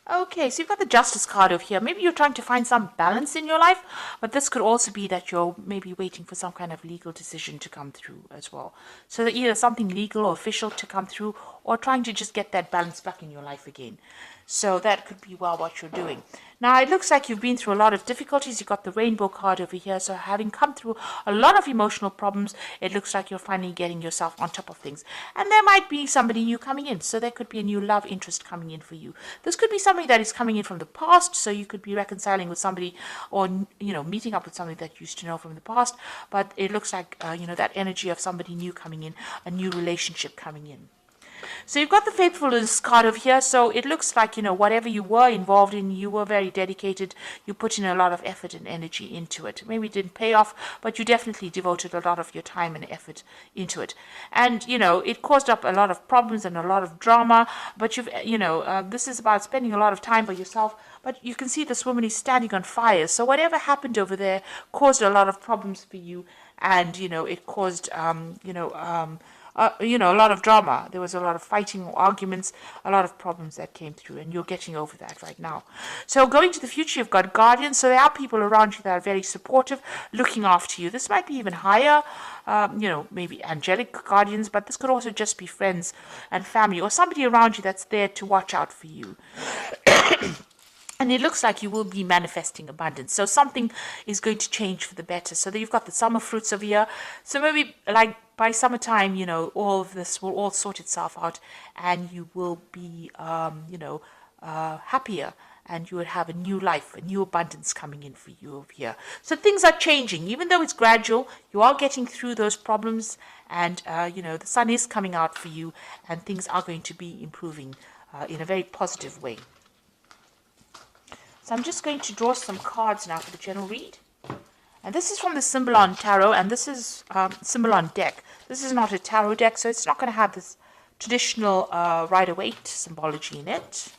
Okay, so you've got the Justice card over here. Maybe you're trying to find some balance in your life, but this could also be that you're maybe waiting for some kind of legal decision to come through as well. So that either something legal or official to come through, or trying to just get that balance back in your life again. So that could be well what you're doing. Now it looks like you've been through a lot of difficulties. You've got the rainbow card over here. So having come through a lot of emotional problems, it looks like you're finally getting yourself on top of things. And there might be somebody new coming in. So there could be a new love interest coming in for you. This could be somebody that is coming in from the past. So you could be reconciling with somebody, or, meeting up with somebody that you used to know from the past. But it looks like, that energy of somebody new coming in, a new relationship coming in. So you've got the faithfulness card over here. So it looks like, whatever you were involved in, you were very dedicated. You put in a lot of effort and energy into it. Maybe it didn't pay off, but you definitely devoted a lot of your time and effort into it. And, it caused up a lot of problems and a lot of drama. But this is about spending a lot of time by yourself. But you can see this woman is standing on fire. So whatever happened over there caused a lot of problems for you. And, it caused, a lot of drama. There was a lot of fighting, arguments, a lot of problems that came through, and you're getting over that right now. So going to the future, you've got guardians. So there are people around you that are very supportive, looking after you. This might be even higher, maybe angelic guardians, but this could also just be friends and family, or somebody around you that's there to watch out for you. And it looks like you will be manifesting abundance. So something is going to change for the better. So that you've got the summer fruits over here. So maybe like by summertime, all of this will all sort itself out, and you will be, happier, and you will have a new life, a new abundance coming in for you over here. So things are changing, even though it's gradual. You are getting through those problems, and the sun is coming out for you, and things are going to be improving in a very positive way. So I'm just going to draw some cards now for the general read. And this is from the Symbolon Tarot, and this is Symbolon deck. This is not a tarot deck, so it's not going to have this traditional Rider-Waite symbology in it.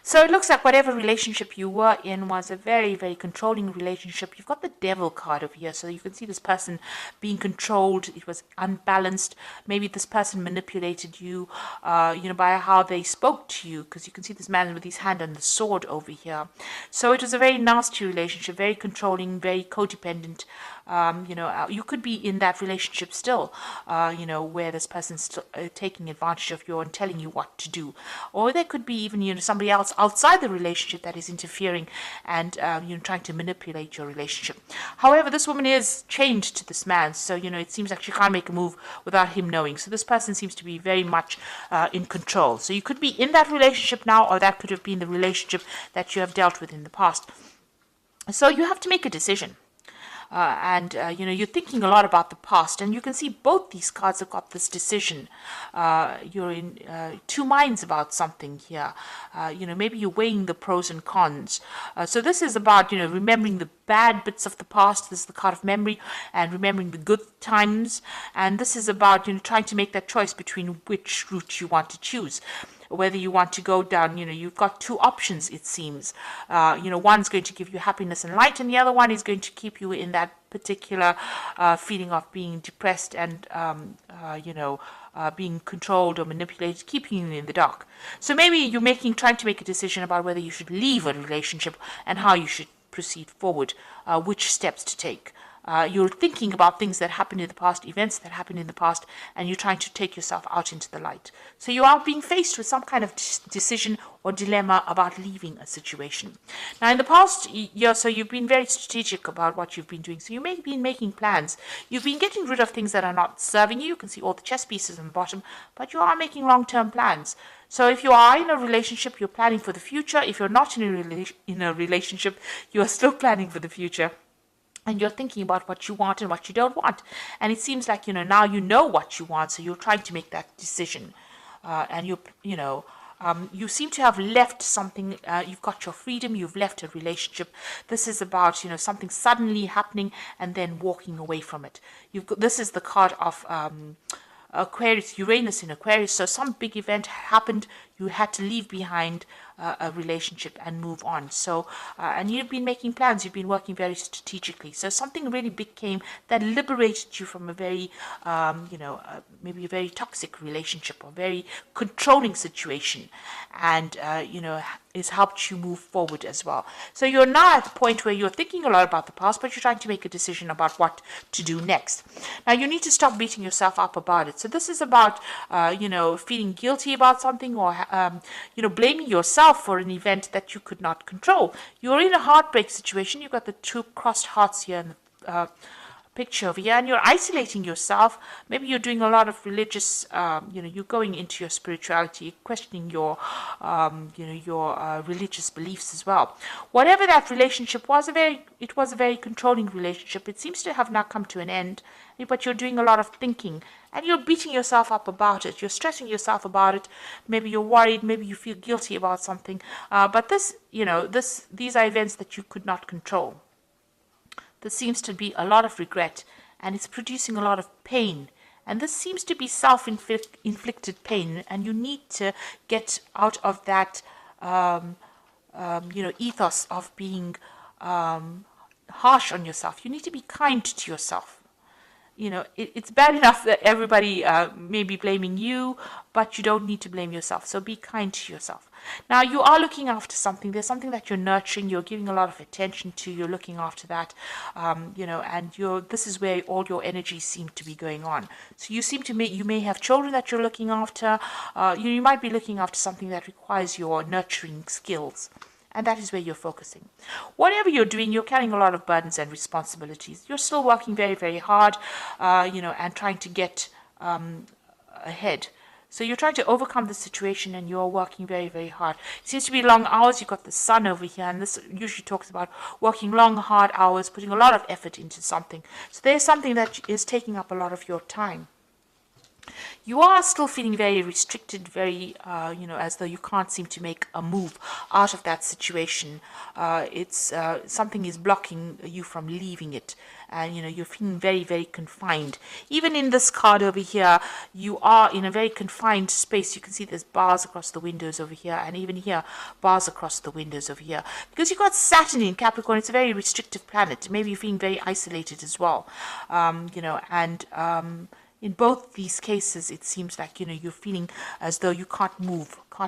So it looks like whatever relationship you were in was a very, very controlling relationship. You've got the Devil card over here, so you can see this person being controlled. It was unbalanced. Maybe this person manipulated you, by how they spoke to you, because you can see this man with his hand on the sword over here. So it was a very nasty relationship, very controlling, very codependent. You could be in that relationship still, where this person's still, taking advantage of you and telling you what to do. Or there could be even, somebody else outside the relationship that is interfering and, trying to manipulate your relationship. However, this woman is chained to this man, so, it seems like she can't make a move without him knowing. So this person seems to be very much in control. So you could be in that relationship now, or that could have been the relationship that you have dealt with in the past. So you have to make a decision. You're thinking a lot about the past, and you can see both these cards have got this decision. You're in two minds about something here. Maybe you're weighing the pros and cons. So this is about, remembering the bad bits of the past. This is the card of memory, and remembering the good times. And this is about, trying to make that choice between which route you want to choose. Whether you want to go down, you've got two options, it seems. One's going to give you happiness and light, and the other one is going to keep you in that particular feeling of being depressed and, being controlled or manipulated, keeping you in the dark. So maybe you're trying to make a decision about whether you should leave a relationship and how you should proceed forward, which steps to take. You're thinking about things that happened in the past, events that happened in the past, and you're trying to take yourself out into the light. So you are being faced with some kind of decision or dilemma about leaving a situation. Now, in the past year, so you've been very strategic about what you've been doing. So you may have been making plans. You've been getting rid of things that are not serving you. You can see all the chess pieces on the bottom, but you are making long-term plans. So if you are in a relationship, you're planning for the future. If you're not in a relationship, you are still planning for the future. And you're thinking about what you want and what you don't want. And it seems like, now you know what you want, so you're trying to make that decision. You seem to have left something. You've got your freedom, you've left a relationship. This is about, something suddenly happening and then walking away from it. This is the card of Aquarius, Uranus in Aquarius. So some big event happened. You had to leave behind a relationship and move on. So, and you've been making plans. You've been working very strategically. So something really big came that liberated you from a very, maybe a very toxic relationship or very controlling situation, and it's helped you move forward as well. So you're now at the point where you're thinking a lot about the past, but you're trying to make a decision about what to do next. Now you need to stop beating yourself up about it. So this is about, feeling guilty about something, or, blaming yourself for an event that you could not control. You're in a heartbreak situation. You've got the two crossed hearts here in the picture over here, and you're isolating yourself. Maybe you're doing a lot of religious, you're going into your spirituality, questioning your religious beliefs as well. Whatever that relationship was, it was a very controlling relationship. It seems to have now come to an end, but you're doing a lot of thinking, and you're beating yourself up about it. You're stressing yourself about it. Maybe you're worried. Maybe you feel guilty about something. But these are events that you could not control. There seems to be a lot of regret, and it's producing a lot of pain. And this seems to be self-inflicted pain, and you need to get out of that, ethos of being harsh on yourself. You need to be kind to yourself. It's bad enough that everybody may be blaming you, but you don't need to blame yourself. So be kind to yourself. Now, you are looking after something. There's something that you're nurturing. You're giving a lot of attention to. You're looking after that, and this is where all your energies seem to be going on. So you may have children that you're looking after. You might be looking after something that requires your nurturing skills. And that is where you're focusing. Whatever you're doing, you're carrying a lot of burdens and responsibilities. You're still working very, very hard, and trying to get ahead. So you're trying to overcome the situation, and you're working very, very hard. It seems to be long hours. You've got the sun over here, and this usually talks about working long, hard hours, putting a lot of effort into something. So there's something that is taking up a lot of your time. You are still feeling very restricted, very, as though you can't seem to make a move out of that situation. Something is blocking you from leaving it. And, you're feeling very, very confined. Even in this card over here, you are in a very confined space. You can see there's bars across the windows over here. And even here, bars across the windows over here. Because you've got Saturn in Capricorn. It's a very restrictive planet. Maybe you're feeling very isolated as well. In both these cases, it seems like, you're feeling as though you can't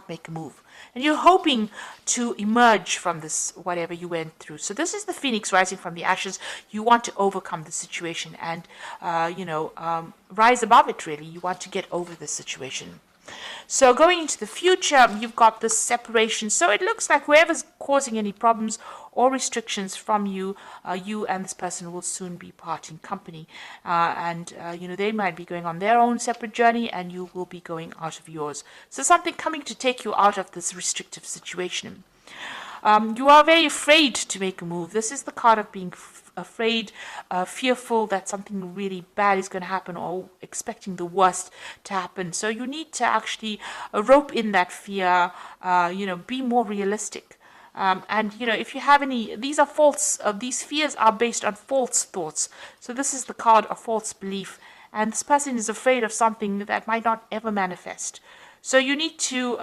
make a move. And you're hoping to emerge from this, whatever you went through. So this is the phoenix rising from the ashes. You want to overcome the situation and, rise above it, really. You want to get over the situation. So going into the future, you've got this separation. So it looks like whoever's causing any problems or restrictions from you, you and this person will soon be parting company. They might be going on their own separate journey, and you will be going out of yours. So something coming to take you out of this restrictive situation. You are very afraid to make a move. This is the card of being afraid, fearful that something really bad is going to happen, or expecting the worst to happen. So you need to actually rope in that fear, be more realistic. If you have any, these are false, these fears are based on false thoughts. So this is the card of false belief. And this person is afraid of something that might not ever manifest. So you need to,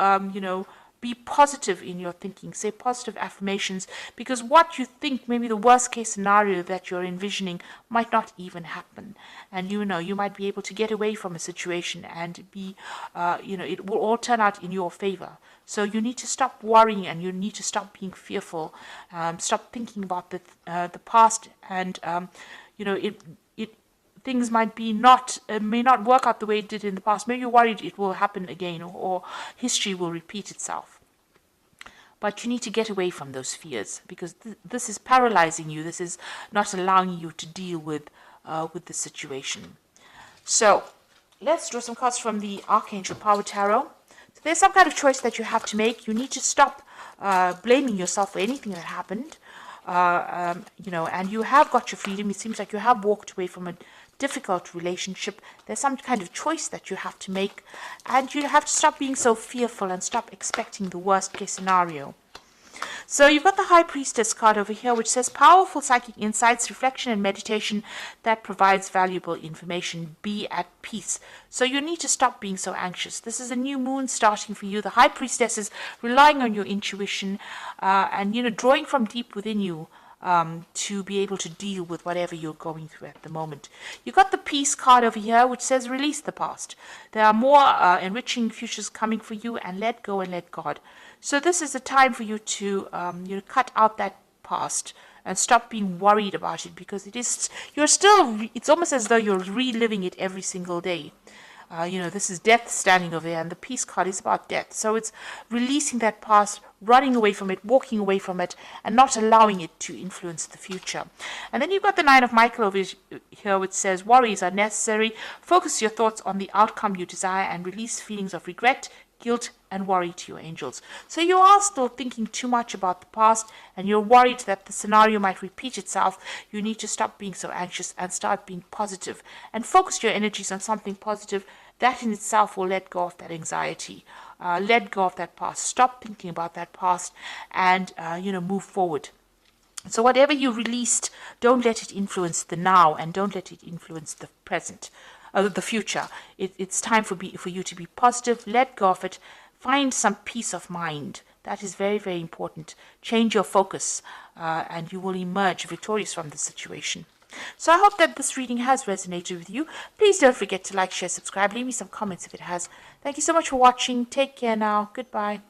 be positive in your thinking, say positive affirmations, because what you think, maybe the worst case scenario that you're envisioning, might not even happen. And you might be able to get away from a situation and be, it will all turn out in your favor. So you need to stop worrying, and you need to stop being fearful, stop thinking about the past, and, things may not work out the way it did in the past. Maybe you're worried it will happen again, or history will repeat itself. But you need to get away from those fears, because this is paralyzing you. This is not allowing you to deal with the situation. So let's draw some cards from the Archangel Power Tarot. So there's some kind of choice that you have to make. You need to stop blaming yourself for anything that happened. And you have got your freedom. It seems like you have walked away from a difficult relationship. There's some kind of choice that you have to make, and you have to stop being so fearful and stop expecting the worst case scenario. So you've got the High Priestess card over here, which says powerful psychic insights, reflection, and meditation that provides valuable information. Be at peace. So you need to stop being so anxious. This is a new moon starting for you. The High Priestess is relying on your intuition and, drawing from deep within you to be able to deal with whatever you're going through at the moment. You've got the Peace card over here, which says release the past. There are more enriching futures coming for you, and let go and let God. So this is a time for you to cut out that past and stop being worried about it, because it's almost as though you're reliving it every single day. This is death standing over there, and the Peace card is about death. So it's releasing that past, running away from it, walking away from it, and not allowing it to influence the future. And then you've got the Nine of Michael over here, which says worries are necessary. Focus your thoughts on the outcome you desire and release feelings of regret, guilt, and worry to your angels. So you are still thinking too much about the past, and you're worried that the scenario might repeat itself. You need to stop being so anxious and start being positive and focus your energies on something positive. That in itself will let go of that anxiety, let go of that past, stop thinking about that past, and move forward. So whatever you released, don't let it influence the now, and don't let it influence the present, the future. It's time for you to be positive. Let go of it. Find some peace of mind. That is very, very important. Change your focus, and you will emerge victorious from the situation. So I hope that this reading has resonated with you. Please don't forget to like, share, subscribe. Leave me some comments if it has. Thank you so much for watching. Take care now. Goodbye.